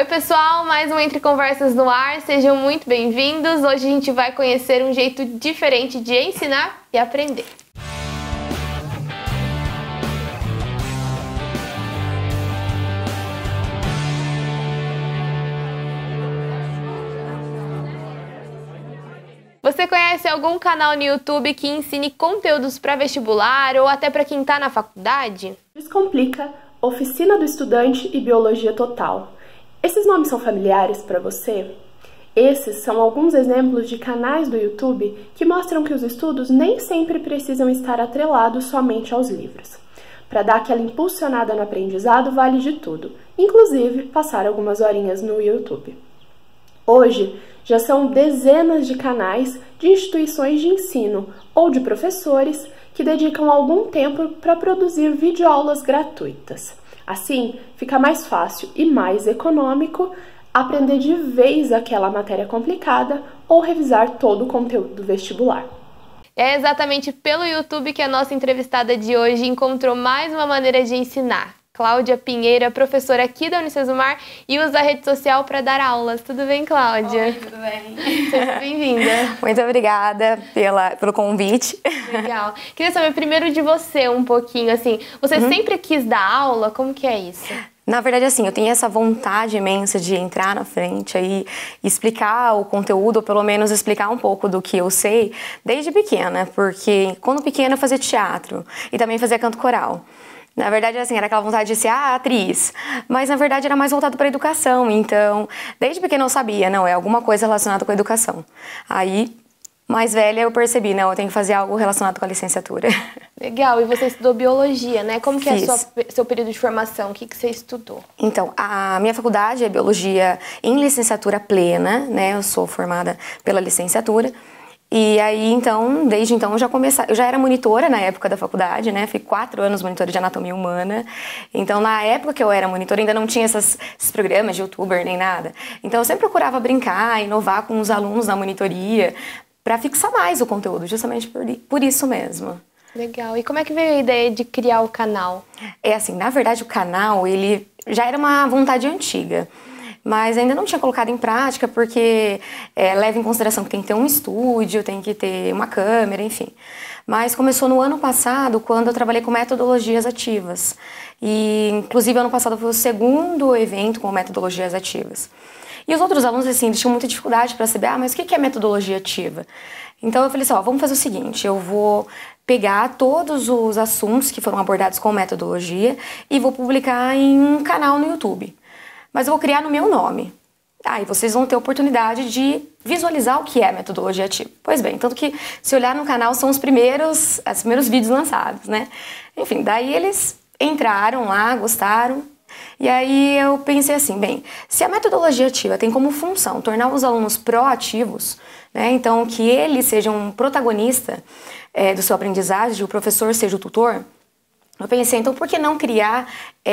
Oi pessoal, mais um Entre Conversas no ar, sejam muito bem-vindos. Hoje a gente vai conhecer um jeito diferente de ensinar e aprender. Você conhece algum canal no YouTube que ensine conteúdos para vestibular ou até para quem está na faculdade? Descomplica, Oficina do Estudante e Biologia Total. Esses nomes são familiares para você? Esses são alguns exemplos de canais do YouTube que mostram que os estudos nem sempre precisam estar atrelados somente aos livros. Para dar aquela impulsionada no aprendizado vale de tudo, inclusive passar algumas horinhas no YouTube. Hoje, já são dezenas de canais de instituições de ensino ou de professores que dedicam algum tempo para produzir videoaulas gratuitas. Assim, fica mais fácil e mais econômico aprender de vez aquela matéria complicada ou revisar todo o conteúdo do vestibular. É exatamente pelo YouTube que a nossa entrevistada de hoje encontrou mais uma maneira de ensinar. Cláudia Pinheiro é professora aqui da Unicesumar e usa a rede social para dar aulas. Tudo bem, Cláudia? Oi, tudo bem? Seja bem-vinda. Muito obrigada pelo convite. Legal. Queria saber primeiro de você um pouquinho, assim, você sempre quis dar aula? Como que é isso? Na verdade, assim, eu tenho essa vontade imensa de entrar na frente e explicar o conteúdo, ou pelo menos explicar um pouco do que eu sei, desde pequena, porque quando pequena eu fazia teatro e também fazia canto coral. Na verdade, assim, era aquela vontade de ser atriz, mas na verdade era mais voltado para a educação, então, desde pequena eu sabia, não, é alguma coisa relacionada com a educação. Aí, mais velha, eu percebi, não, eu tenho que fazer algo relacionado com a licenciatura. Legal, e você estudou biologia, né? Como que Fiz. é seu período de formação? O que você estudou? Então, a minha faculdade é biologia em licenciatura plena, né? Eu sou formada pela licenciatura. E aí, então, desde então, eu já era monitora na época da faculdade, né? Fui 4 anos monitora de anatomia humana. Então, na época que eu era monitora, ainda não tinha esses programas de youtuber nem nada. Então, eu sempre procurava brincar, inovar com os alunos na monitoria, para fixar mais o conteúdo, justamente por isso mesmo. Legal. E como é que veio a ideia de criar o canal? É assim, na verdade, o canal, ele já era uma vontade antiga. Mas ainda não tinha colocado em prática porque leva em consideração que tem que ter um estúdio, tem que ter uma câmera, enfim. Mas começou no ano passado, quando eu trabalhei com metodologias ativas. E, inclusive, ano passado foi o segundo evento com metodologias ativas. E os outros alunos, assim, eles tinham muita dificuldade para saber, mas o que é metodologia ativa? Então eu falei assim, vamos fazer o seguinte, eu vou pegar todos os assuntos que foram abordados com metodologia e vou publicar em um canal no YouTube. Mas eu vou criar no meu nome. E vocês vão ter a oportunidade de visualizar o que é metodologia ativa. Pois bem, tanto que se olhar no canal são os primeiros vídeos lançados, né? Enfim, daí eles entraram lá, gostaram. E aí eu pensei assim, bem, se a metodologia ativa tem como função tornar os alunos proativos, né? Então que eles sejam um protagonista do seu aprendizagem, o professor seja o tutor, eu pensei, então, por que não criar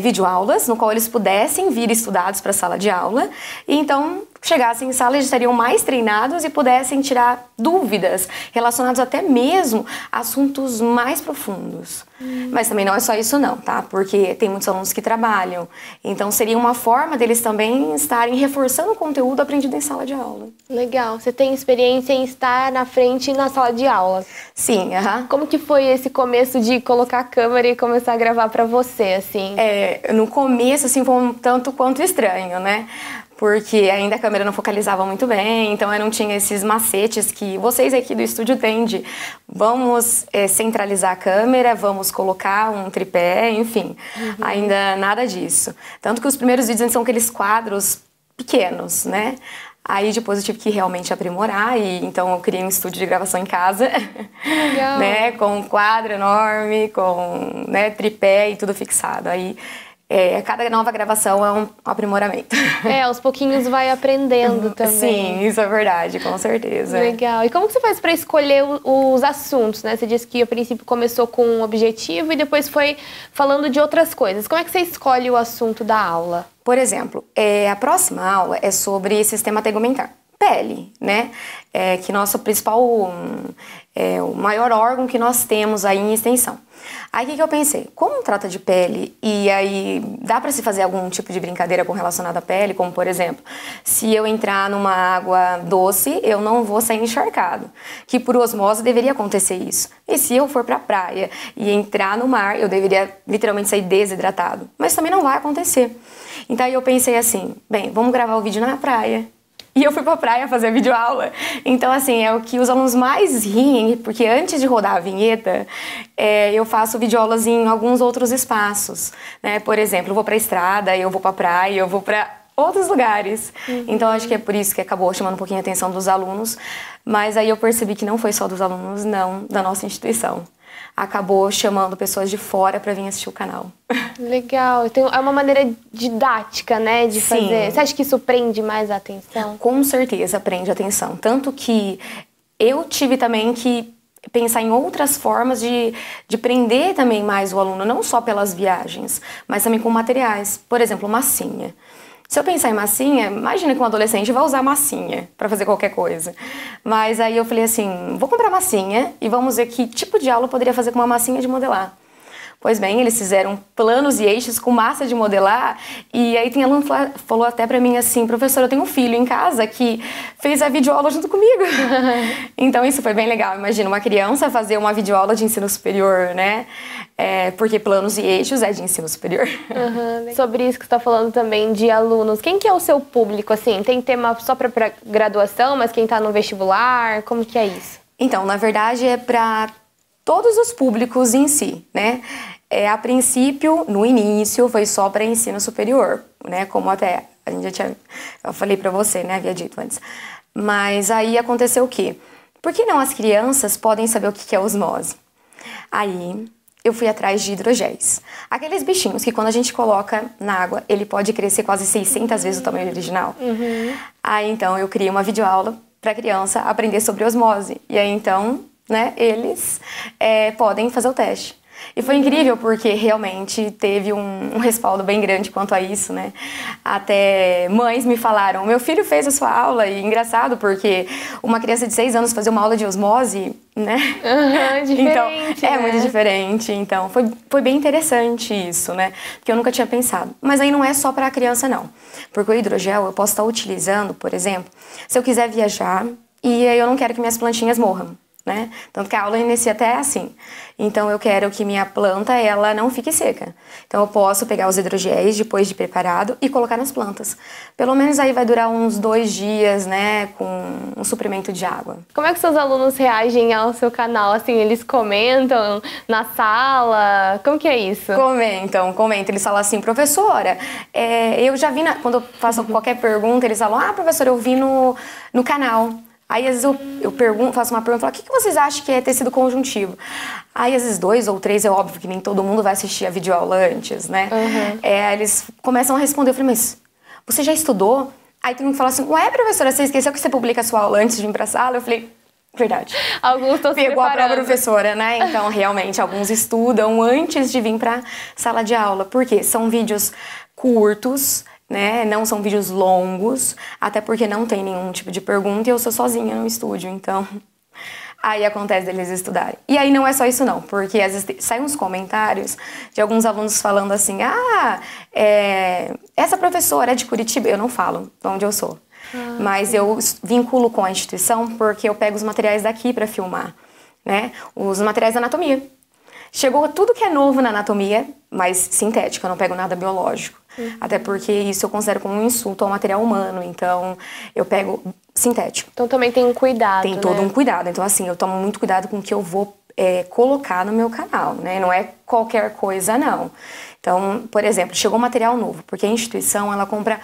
videoaulas no qual eles pudessem vir estudados para a sala de aula e então chegassem em sala, eles estariam mais treinados e pudessem tirar dúvidas relacionadas até mesmo a assuntos mais profundos. Mas também não é só isso não, tá? Porque tem muitos alunos que trabalham, então seria uma forma deles também estarem reforçando o conteúdo aprendido em sala de aula. Legal. Você tem experiência em estar na frente na sala de aula? Sim, Como que foi esse começo de colocar a câmera e começar a gravar para você, assim? No começo, assim, foi um tanto quanto estranho, né? Porque ainda a câmera não focalizava muito bem, então eu não tinha esses macetes que vocês aqui do estúdio têm de vamos centralizar a câmera, vamos colocar um tripé, enfim, ainda nada disso. Tanto que os primeiros vídeos são aqueles quadros pequenos, né? Aí depois eu tive que realmente aprimorar e então eu criei um estúdio de gravação em casa, né? Com um quadro enorme, com tripé e tudo fixado. Aí cada nova gravação é um aprimoramento. Aos pouquinhos vai aprendendo também. Sim, isso é verdade, com certeza. Legal. E como que você faz para escolher os assuntos, né? Você disse que a princípio começou com um objetivo e depois foi falando de outras coisas. Como é que você escolhe o assunto da aula? Por exemplo, a próxima aula é sobre sistema tegumentar. pele, né? Que nosso principal, o maior órgão que nós temos aí em extensão. Aí o que eu pensei? Como trata de pele e aí dá para se fazer algum tipo de brincadeira com relacionado à pele, como por exemplo, se eu entrar numa água doce, eu não vou sair encharcado, que por osmose deveria acontecer isso. E se eu for para a praia e entrar no mar, eu deveria literalmente sair desidratado, mas também não vai acontecer. Então aí eu pensei assim, bem, vamos gravar o vídeo na praia. E eu fui pra praia fazer videoaula. Então, assim, é o que os alunos mais riem, porque antes de rodar a vinheta, eu faço videoaulas em alguns outros espaços, né? Por exemplo, eu vou pra estrada, eu vou pra praia, eu vou pra outros lugares. Então, acho que é por isso que acabou chamando um pouquinho a atenção dos alunos. Mas aí eu percebi que não foi só dos alunos, não, da nossa instituição. Acabou chamando pessoas de fora para vir assistir o canal. Legal. É uma maneira didática, né, de Sim. fazer. Você acha que isso prende mais a atenção? Com certeza prende a atenção. Tanto que eu tive também que pensar em outras formas de prender também mais o aluno, não só pelas viagens, mas também com materiais. Por exemplo, massinha. Se eu pensar em massinha, imagina que um adolescente vai usar massinha para fazer qualquer coisa. Mas aí eu falei assim, vou comprar massinha e vamos ver que tipo de aula eu poderia fazer com uma massinha de modelar. Pois bem, eles fizeram planos e eixos com massa de modelar e aí tem aluno que falou até pra mim assim, professora, eu tenho um filho em casa que fez a videoaula junto comigo. Então isso foi bem legal. Imagina uma criança fazer uma videoaula de ensino superior, né? Porque planos e eixos é de ensino superior. Sobre isso que você está falando também de alunos, quem que é o seu público, assim? Tem tema só para graduação, mas quem está no vestibular, como que é isso? Então, na verdade é para todos os públicos em si, né? A princípio, no início, foi só para ensino superior, né? Como até a gente já tinha, eu falei para você, né? Havia dito antes. Mas aí aconteceu o quê? Por que não as crianças podem saber o que é osmose? Aí eu fui atrás de hidrogéis. Aqueles bichinhos que quando a gente coloca na água, ele pode crescer quase 600 vezes o tamanho original. Aí então eu criei uma videoaula para a criança aprender sobre osmose. E aí então, né, eles podem fazer o teste. E foi incrível porque realmente teve um respaldo bem grande quanto a isso, né? Até mães me falaram, meu filho fez a sua aula, e engraçado porque uma criança de 6 anos fazer uma aula de osmose, né? Então, né? muito diferente. Então, foi bem interessante isso, né? Porque eu nunca tinha pensado. Mas aí não é só para a criança, não. Porque o hidrogel eu posso estar utilizando, por exemplo, se eu quiser viajar e aí eu não quero que minhas plantinhas morram. Né? Tanto que a aula inicia até assim. Então eu quero que minha planta ela não fique seca. Então eu posso pegar os hidrogéis depois de preparado e colocar nas plantas. Pelo menos aí vai durar uns 2 dias, né, com um suprimento de água. Como é que seus alunos reagem ao seu canal? Assim, eles comentam na sala? Como que é isso? Comentam. Eles falam assim, professora, eu já vi, quando eu faço qualquer pergunta, eles falam, professora, eu vi no canal. Aí, às vezes, eu faço uma pergunta, falo, o que vocês acham que é tecido conjuntivo? Aí, às vezes, 2 ou 3, é óbvio que nem todo mundo vai assistir a videoaula antes, né? Aí eles começam a responder, eu falei, mas você já estudou? Aí tem um que fala assim, ué, professora, você esqueceu que você publica a sua aula antes de vir pra sala? Eu falei, verdade. Alguns estão se Pegou a preparando. própria professora, né? Então, realmente, alguns estudam antes de vir pra sala de aula. Por quê? São vídeos curtos, né? Não são vídeos longos, até porque não tem nenhum tipo de pergunta e eu sou sozinha no estúdio, então aí acontece deles estudarem. E aí não é só isso não, porque às vezes saem uns comentários de alguns alunos falando assim, essa professora é de Curitiba, eu não falo de onde eu sou, mas eu vinculo com a instituição porque eu pego os materiais daqui para filmar, né? Os materiais da anatomia. Chegou tudo que é novo na anatomia, mas sintético, eu não pego nada biológico. Até porque isso eu considero como um insulto ao material humano, então eu pego sintético. Então também tem um cuidado, Tem todo um cuidado, então assim, eu tomo muito cuidado com o que eu vou colocar no meu canal, né? Não é qualquer coisa, não. Então, por exemplo, chegou material novo, porque a instituição, ela compra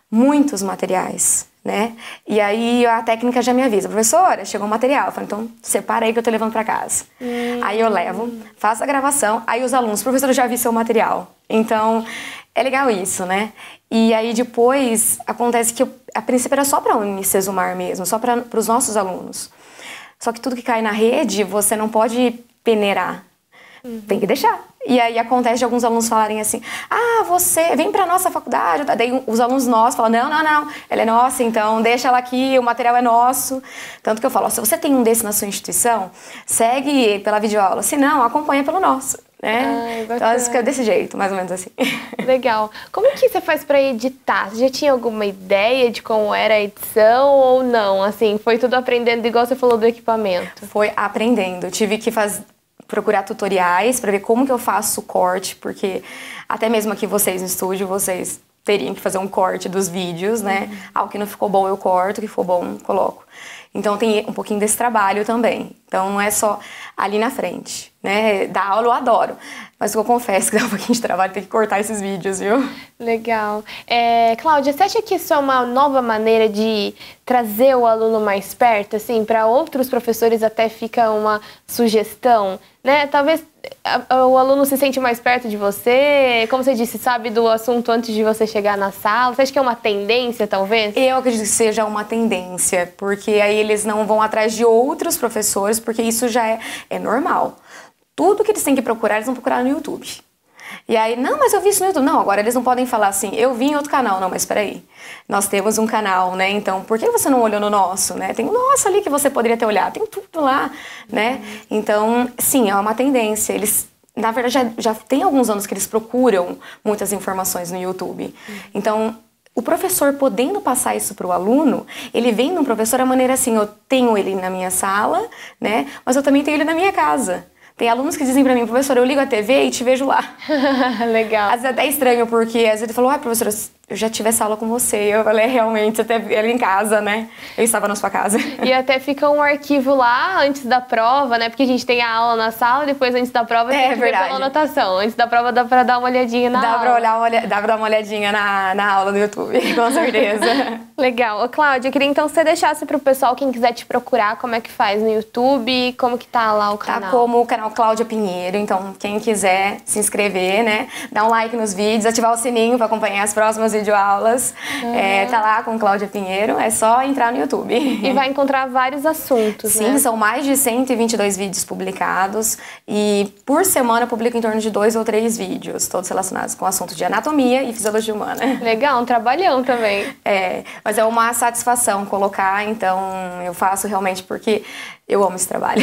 muitos materiais, né? E aí a técnica já me avisa, professora, chegou o material. Eu falo, então separa aí que eu tô levando pra casa. Aí eu levo, faço a gravação, aí os alunos, professora, eu já vi seu material. Então, é legal isso, né? E aí depois acontece que a princípio era só pra Unicesumar mesmo, só para os nossos alunos. Só que tudo que cai na rede, você não pode peneirar. Tem que deixar. E aí acontece de alguns alunos falarem assim, ah, você vem pra nossa faculdade. Daí os alunos nossos falam, não, ela é nossa, então deixa ela aqui, o material é nosso. Tanto que eu falo, ó, se você tem um desse na sua instituição, segue pela videoaula. Se não, acompanha pelo nosso. Né? Então fica desse jeito, mais ou menos assim. Legal. Como que você faz para editar? Você já tinha alguma ideia de como era a edição ou não? Assim, foi tudo aprendendo igual você falou do equipamento? Foi aprendendo. Eu tive que procurar tutoriais para ver como que eu faço o corte, porque até mesmo aqui vocês no estúdio, vocês teriam que fazer um corte dos vídeos, né? O que não ficou bom eu corto, o que for bom coloco. Então tem um pouquinho desse trabalho também. Então não é só ali na frente, né? Dar aula eu adoro, mas eu confesso que dá um pouquinho de trabalho, tem que cortar esses vídeos, viu? Legal. Cláudia, você acha que isso é uma nova maneira de trazer o aluno mais perto, assim, para outros professores até fica uma sugestão, né? Talvez o aluno se sente mais perto de você, como você disse, sabe do assunto antes de você chegar na sala. Você acha que é uma tendência, talvez? Eu acredito que seja uma tendência, porque aí eles não vão atrás de outros professores, porque isso já é normal. Tudo que eles têm que procurar, eles vão procurar no YouTube. E aí, não, mas eu vi isso no YouTube. Não, agora eles não podem falar assim, eu vi em outro canal. Não, mas espera aí, nós temos um canal, né? Então, por que você não olhou no nosso, né? Tem o nosso ali que você poderia ter olhado, tem tudo lá, né? Então, sim, é uma tendência. Eles, na verdade, já tem alguns anos que eles procuram muitas informações no YouTube. Então, o professor podendo passar isso para o aluno, ele vem no professor da maneira assim, eu tenho ele na minha sala, né? Mas eu também tenho ele na minha casa. Tem alunos que dizem pra mim, professor, eu ligo a TV e te vejo lá. Legal. Às vezes até é estranho, porque às vezes ele falou, professora, eu já tive essa aula com você. Eu falei, realmente, até ela em casa, né? Eu estava na sua casa. E até fica um arquivo lá antes da prova, né? Porque a gente tem a aula na sala, depois antes da prova tem que ver pela anotação. Antes da prova dá pra dar uma olhadinha na aula. Dá pra dar uma olhadinha na aula do YouTube, com certeza. Legal. Ô, Cláudia, eu queria então que você deixasse pro pessoal, quem quiser te procurar, como é que faz no YouTube, como que tá lá o canal. Tá como o canal Cláudia Pinheiro, então quem quiser se inscrever, né? Dá um like nos vídeos, ativar o sininho pra acompanhar as próximas videoaulas. Tá lá com Cláudia Pinheiro, é só entrar no YouTube. E vai encontrar vários assuntos, Sim, né? São mais de 122 vídeos publicados e por semana eu publico em torno de 2 ou 3 vídeos, todos relacionados com o assunto de anatomia e fisiologia humana. Legal, um trabalhão também. Mas é uma satisfação colocar, então eu faço realmente porque eu amo esse trabalho.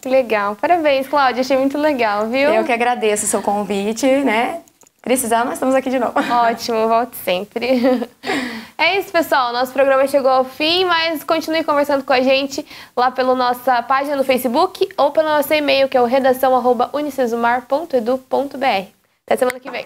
Legal, parabéns, Cláudia, achei muito legal, viu? Eu que agradeço o seu convite, né? Precisar, nós estamos aqui de novo. Ótimo, volte sempre. É isso, pessoal. Nosso programa chegou ao fim, mas continue conversando com a gente lá pela nossa página no Facebook ou pelo nosso e-mail, que é o redação@unicesumar.edu.br. Até semana que vem.